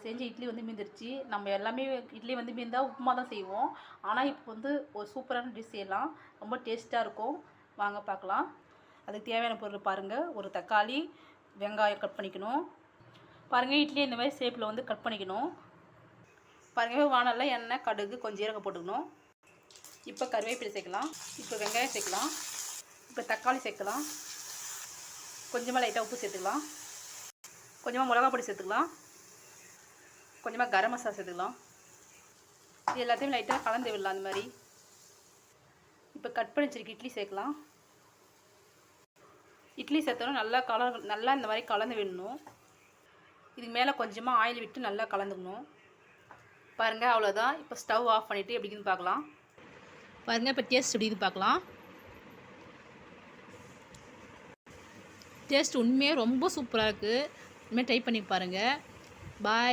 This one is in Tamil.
செஞ்ச இட்லி வந்து மீந்துருச்சு. நம்ம எல்லாமே இட்லி வந்து மீந்தா உப்புமா தான் செய்வோம். ஆனால் இப்போ வந்து ஒரு சூப்பரான டிஷ் செய்யலாம். ரொம்ப டேஸ்ட்டாக இருக்கும். வாங்க பார்க்கலாம். அதுக்கு தேவையான பொருள் பாருங்கள். ஒரு தக்காளி, வெங்காயம் கட் பண்ணிக்கணும். பாருங்கள், இட்லி இந்த மாதிரி ஷேப்பில் வந்து கட் பண்ணிக்கணும். பாருங்கள், வானலில் எண்ணெய், கடுகு, கொஞ்சம் ஜீரகம் போட்டுக்கணும். இப்போ கருவேப்பிலை சேர்க்கலாம். இப்போ வெங்காயம் சேர்க்கலாம். இப்போ தக்காளி சேர்க்கலாம். கொஞ்சமாக லைட்டாக உப்பு சேர்த்துக்கலாம். கொஞ்சமாக மிளகா பொடி சேர்த்துக்கலாம். கொஞ்சமாக கரம் மசாலா சேர்த்துக்கலாம். இது எல்லாத்தையும் லைட்டாக கலந்து விடலாம். அந்த மாதிரி இப்போ கட் பண்ணி வச்சிருக்க இட்லி சேர்க்கலாம். இட்லி சேர்த்தோன்னா நல்லா இந்த மாதிரி கலந்து விடணும். இதுக்கு மேலே கொஞ்சமாக ஆயில் விட்டு நல்லா கலந்துக்கணும். பாருங்கள், அவ்வளோதான். இப்போ ஸ்டவ் ஆஃப் பண்ணிவிட்டு எப்படின்னு பார்க்கலாம். பாருங்கள், இப்போ டேஸ்ட் எப்படின்னு பார்க்கலாம். டேஸ்ட் உண்மையாக ரொம்ப சூப்பராக இருக்குது. இனிமேல் ட்ரை பண்ணி பாருங்கள். பாய்.